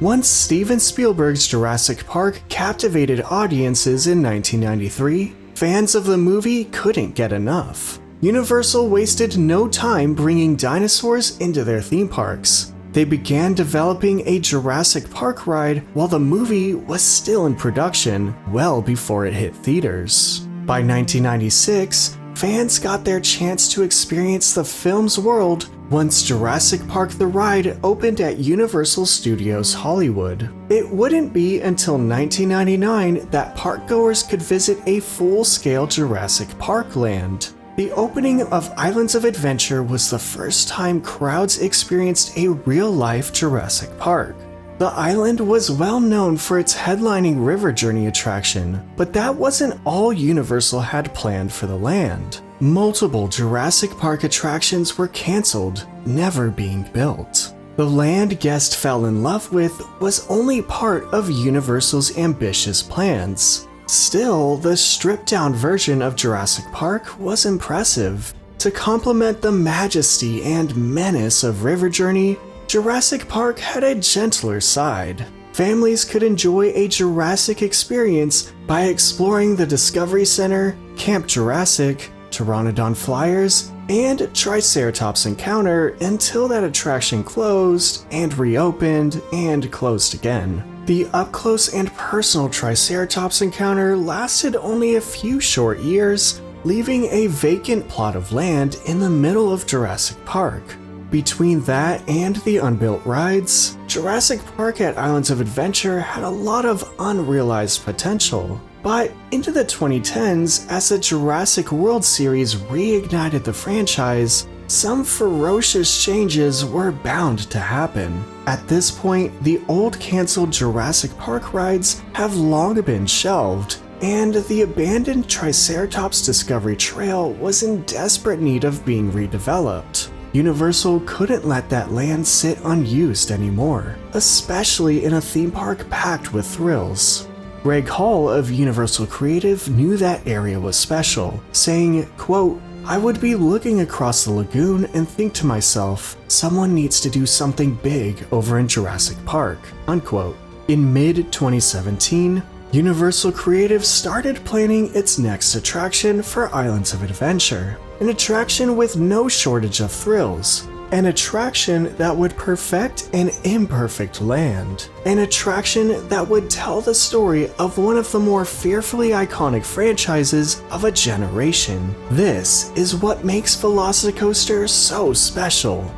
Once Steven Spielberg's Jurassic Park captivated audiences in 1993, fans of the movie couldn't get enough. Universal wasted no time bringing dinosaurs into their theme parks. They began developing a Jurassic Park ride while the movie was still in production, well before it hit theaters. By 1996, fans got their chance to experience the film's world once Jurassic Park the Ride opened at Universal Studios Hollywood. It wouldn't be until 1999 that parkgoers could visit a full-scale Jurassic Park land. The opening of Islands of Adventure was the first time crowds experienced a real-life Jurassic Park. The island was well known for its headlining River Journey attraction, but that wasn't all Universal had planned for the land. Multiple Jurassic Park attractions were cancelled, never being built. The land guests fell in love with was only part of Universal's ambitious plans. Still, the stripped-down version of Jurassic Park was impressive. To complement the majesty and menace of River Journey, Jurassic Park had a gentler side. Families could enjoy a Jurassic experience by exploring the Discovery Center, Camp Jurassic, Pteranodon Flyers, and Triceratops Encounter until that attraction closed and reopened and closed again. The up-close and personal Triceratops Encounter lasted only a few short years, leaving a vacant plot of land in the middle of Jurassic Park. Between that and the unbuilt rides, Jurassic Park at Islands of Adventure had a lot of unrealized potential. But into the 2010s, as the Jurassic World series reignited the franchise, some ferocious changes were bound to happen. At this point, the old cancelled Jurassic Park rides have long been shelved, and the abandoned Triceratops Discovery Trail was in desperate need of being redeveloped. Universal couldn't let that land sit unused anymore, especially in a theme park packed with thrills. Greg Hall of Universal Creative knew that area was special, saying, quote, "I would be looking across the lagoon and think to myself, someone needs to do something big over in Jurassic Park," unquote. In mid-2017, Universal Creative started planning its next attraction for Islands of Adventure, an attraction with no shortage of thrills, an attraction that would perfect an imperfect land, an attraction that would tell the story of one of the more fearfully iconic franchises of a generation. This is what makes VelociCoaster so special.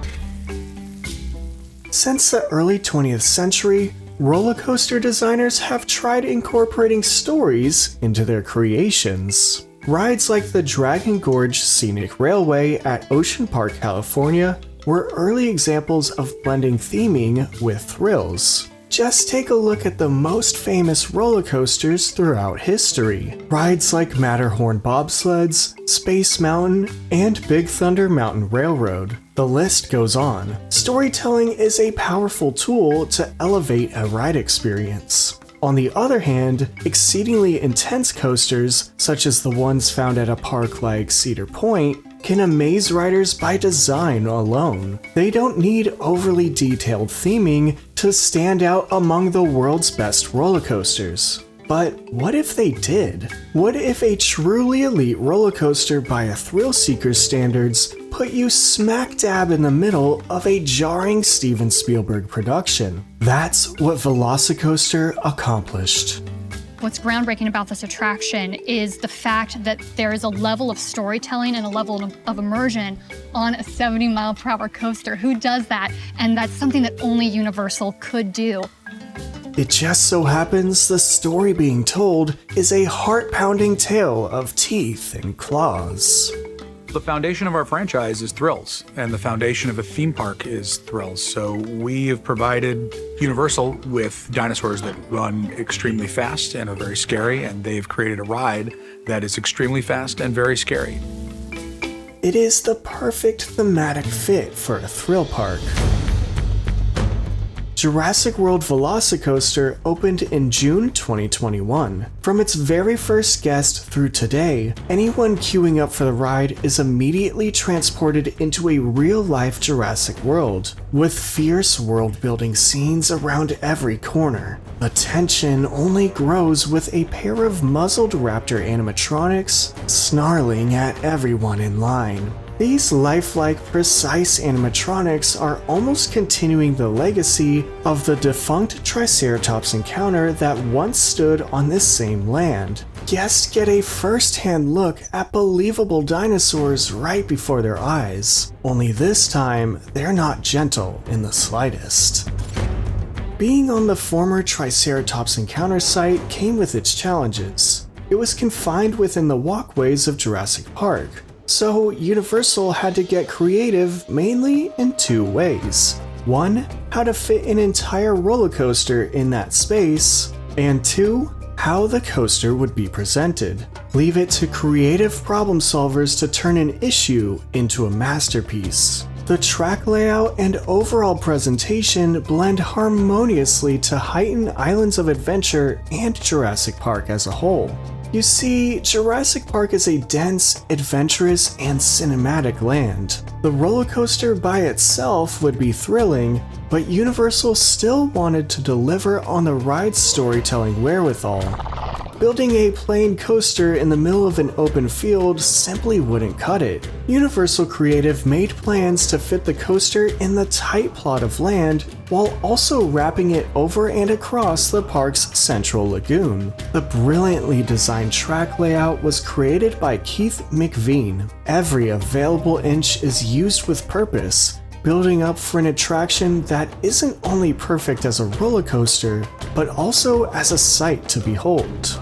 Since the early 20th century, roller coaster designers have tried incorporating stories into their creations. Rides like the Dragon Gorge Scenic Railway at Ocean Park, California, were early examples of blending theming with thrills. Just take a look at the most famous roller coasters throughout history. Rides like Matterhorn bobsleds, Space Mountain, and Big Thunder Mountain Railroad. The list goes on. Storytelling is a powerful tool to elevate a ride experience. On the other hand, exceedingly intense coasters, such as the ones found at a park like Cedar Point, can amaze riders by design alone. They don't need overly detailed theming to stand out among the world's best roller coasters. But what if they did? What if a truly elite roller coaster by a thrill seeker's standards put you smack dab in the middle of a jarring Steven Spielberg production? That's what VelociCoaster accomplished. What's groundbreaking about this attraction is the fact that there is a level of storytelling and a level of immersion on a 70-mile-per-hour coaster. Who does that? And that's something that only Universal could do. It just so happens the story being told is a heart-pounding tale of teeth and claws. The foundation of our franchise is thrills, and the foundation of a theme park is thrills. So we have provided Universal with dinosaurs that run extremely fast and are very scary, and they've created a ride that is extremely fast and very scary. It is the perfect thematic fit for a thrill park. Jurassic World VelociCoaster opened in June 2021. From its very first guest through today, anyone queuing up for the ride is immediately transported into a real-life Jurassic World, with fierce world-building scenes around every corner. The tension only grows with a pair of muzzled Raptor animatronics snarling at everyone in line. These lifelike, precise animatronics are almost continuing the legacy of the defunct Triceratops encounter that once stood on this same land. Guests get a first-hand look at believable dinosaurs right before their eyes, only this time they're not gentle in the slightest. Being on the former Triceratops encounter site came with its challenges. It was confined within the walkways of Jurassic Park, so Universal had to get creative mainly in two ways. One, how to fit an entire roller coaster in that space, and two, how the coaster would be presented. Leave it to creative problem solvers to turn an issue into a masterpiece. The track layout and overall presentation blend harmoniously to heighten Islands of Adventure and Jurassic Park as a whole. You see, Jurassic Park is a dense, adventurous, and cinematic land. The roller coaster by itself would be thrilling, but Universal still wanted to deliver on the ride's storytelling wherewithal. Building a plain coaster in the middle of an open field simply wouldn't cut it. Universal Creative made plans to fit the coaster in the tight plot of land while also wrapping it over and across the park's central lagoon. The brilliantly designed track layout was created by Keith McVean. Every available inch is used with purpose, building up for an attraction that isn't only perfect as a roller coaster, but also as a sight to behold.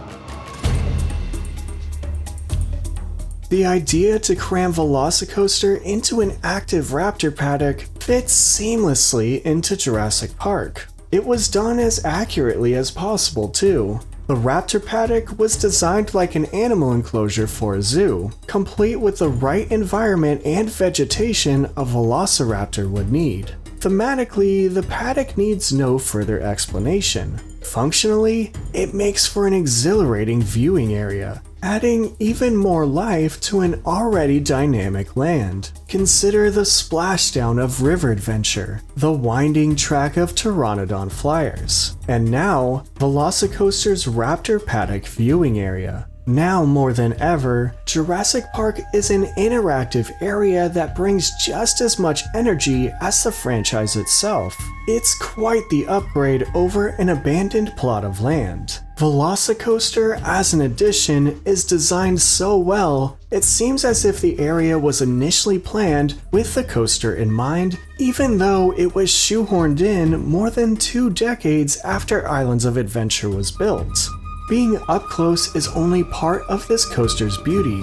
The idea to cram VelociCoaster into an active Raptor paddock fits seamlessly into Jurassic Park. It was done as accurately as possible too. The Raptor paddock was designed like an animal enclosure for a zoo, complete with the right environment and vegetation a Velociraptor would need. Thematically, the paddock needs no further explanation. Functionally, it makes for an exhilarating viewing area, adding even more life to an already dynamic land. Consider the splashdown of River Adventure, the winding track of Pteranodon Flyers, and now VelociCoaster's Raptor Paddock viewing area. Now more than ever, Jurassic Park is an interactive area that brings just as much energy as the franchise itself. It's quite the upgrade over an abandoned plot of land. VelociCoaster as an addition is designed so well, it seems as if the area was initially planned with the coaster in mind, even though it was shoehorned in more than 2 decades after Islands of Adventure was built. Being up close is only part of this coaster's beauty.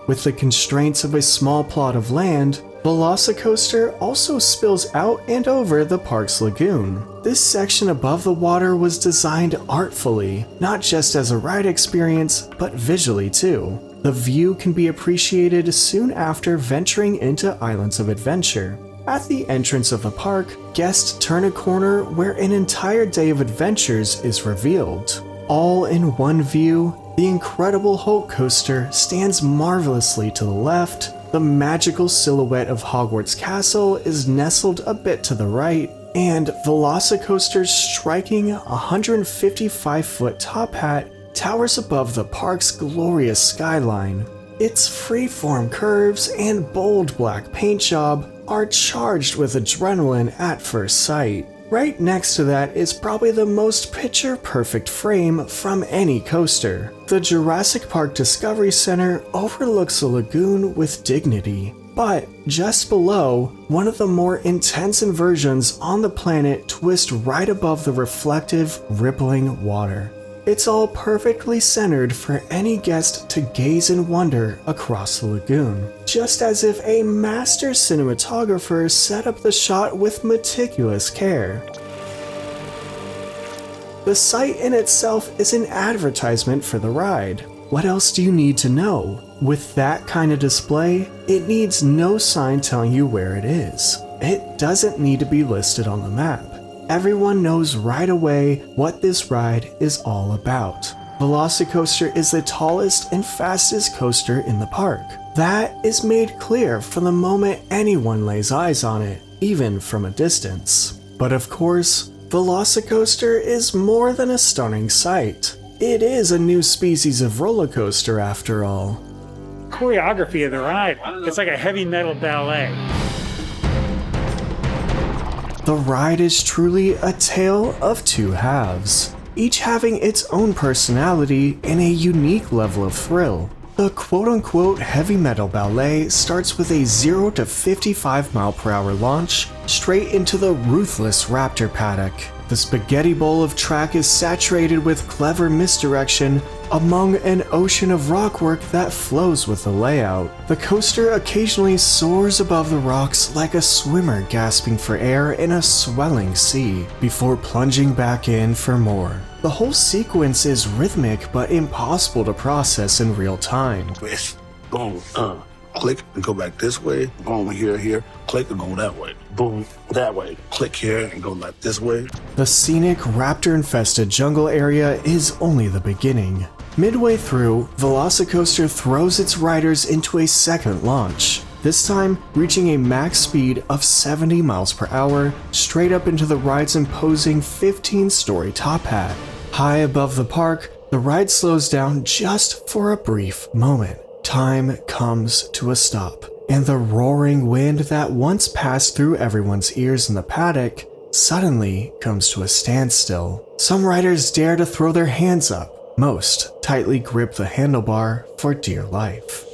With the constraints of a small plot of land, VelociCoaster also spills out and over the park's lagoon. This section above the water was designed artfully, not just as a ride experience, but visually too. The view can be appreciated soon after venturing into Islands of Adventure. At the entrance of the park, guests turn a corner where an entire day of adventures is revealed. All in one view, the incredible Hulk coaster stands marvelously to the left, the magical silhouette of Hogwarts Castle is nestled a bit to the right, and VelociCoaster's striking 155-foot top hat towers above the park's glorious skyline. Its freeform curves and bold black paint job are charged with adrenaline at first sight. Right next to that is probably the most picture-perfect frame from any coaster. The Jurassic Park Discovery Center overlooks the lagoon with dignity. But just below, one of the more intense inversions on the planet twists right above the reflective, rippling water. It's all perfectly centered for any guest to gaze in wonder across the lagoon, just as if a master cinematographer set up the shot with meticulous care. The site in itself is an advertisement for the ride. What else do you need to know? With that kind of display, it needs no sign telling you where it is. it doesn't need to be listed on the map. Everyone knows right away what this ride is all about. VelociCoaster is the tallest and fastest coaster in the park. That is made clear from the moment anyone lays eyes on it, even from a distance. But of course, VelociCoaster is more than a stunning sight. It is a new species of roller coaster after all. Choreography of the ride, it's like a heavy metal ballet. The ride is truly a tale of two halves, each having its own personality and a unique level of thrill. The quote-unquote heavy metal ballet starts with a 0 to 55 mph launch straight into the ruthless Raptor Paddock. The spaghetti bowl of track is saturated with clever misdirection among an ocean of rockwork that flows with the layout. The coaster occasionally soars above the rocks like a swimmer gasping for air in a swelling sea, before plunging back in for more. The whole sequence is rhythmic but impossible to process in real time. Boom, click and go back this way. Boom, here, click and go that way. Boom, that way. Click here and go like this way. The scenic raptor-infested jungle area is only the beginning. Midway through, VelociCoaster throws its riders into a second launch, this time reaching a max speed of 70 mph straight up into the ride's imposing 15-story top hat. High above the park, the ride slows down just for a brief moment. Time comes to a stop, and the roaring wind that once passed through everyone's ears in the paddock suddenly comes to a standstill. Some riders dare to throw their hands up. Most tightly grip the handlebar for dear life.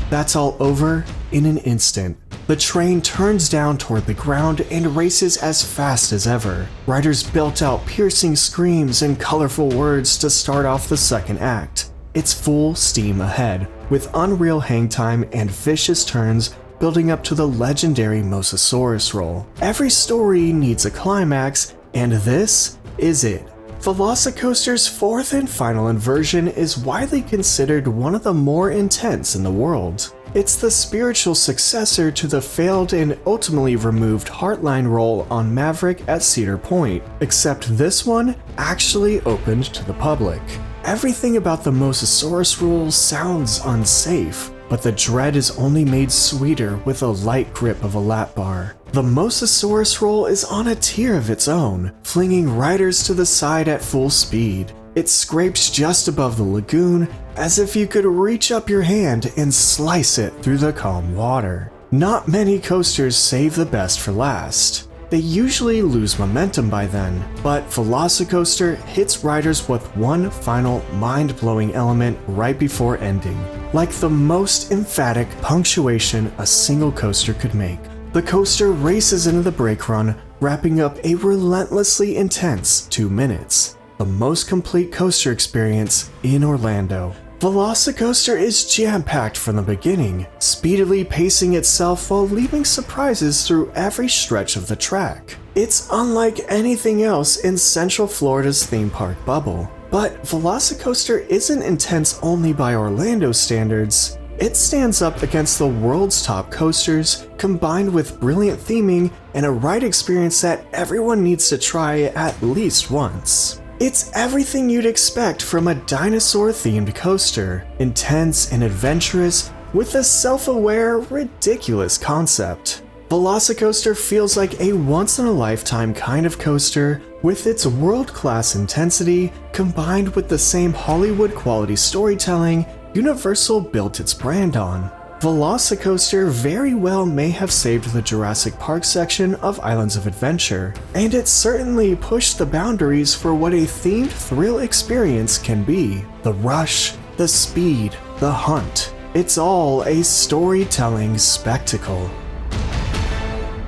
That's all over in an instant. The train turns down toward the ground and races as fast as ever. Riders belt out piercing screams and colorful words to start off the second act. It's full steam ahead, with unreal hang time and vicious turns building up to the legendary Mosasaurus roll. Every story needs a climax, and this is it. VelociCoaster's fourth and final inversion is widely considered one of the more intense in the world. It's the spiritual successor to the failed and ultimately removed Heartline roll on Maverick at Cedar Point, except this one actually opened to the public. Everything about the Mosasaurus roll sounds unsafe, but the dread is only made sweeter with a light grip of a lap bar. The Mosasaurus roll is on a tier of its own, flinging riders to the side at full speed. It scrapes just above the lagoon, as if you could reach up your hand and slice it through the calm water. Not many coasters save the best for last. They usually lose momentum by then, but VelociCoaster hits riders with one final mind-blowing element right before ending, like the most emphatic punctuation a single coaster could make. The coaster races into the brake run, wrapping up a relentlessly intense 2 minutes, the most complete coaster experience in Orlando. VelociCoaster is jam-packed from the beginning, speedily pacing itself while leaving surprises through every stretch of the track. It's unlike anything else in Central Florida's theme park bubble. But VelociCoaster isn't intense only by Orlando standards. It stands up against the world's top coasters, combined with brilliant theming and a ride experience that everyone needs to try at least once. It's everything you'd expect from a dinosaur-themed coaster, intense and adventurous, with a self-aware, ridiculous concept. VelociCoaster feels like a once-in-a-lifetime kind of coaster, with its world-class intensity, combined with the same Hollywood-quality storytelling Universal built its brand on. VelociCoaster very well may have saved the Jurassic Park section of Islands of Adventure, and it certainly pushed the boundaries for what a themed thrill experience can be. The rush, the speed, the hunt. It's all a storytelling spectacle.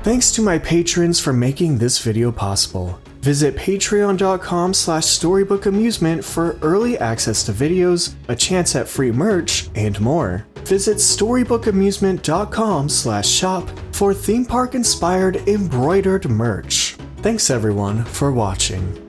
Thanks to my patrons for making this video possible. Visit patreon.com/storybookamusement for early access to videos, a chance at free merch, and more. Visit storybookamusement.com/shop for theme park inspired embroidered merch. Thanks everyone for watching.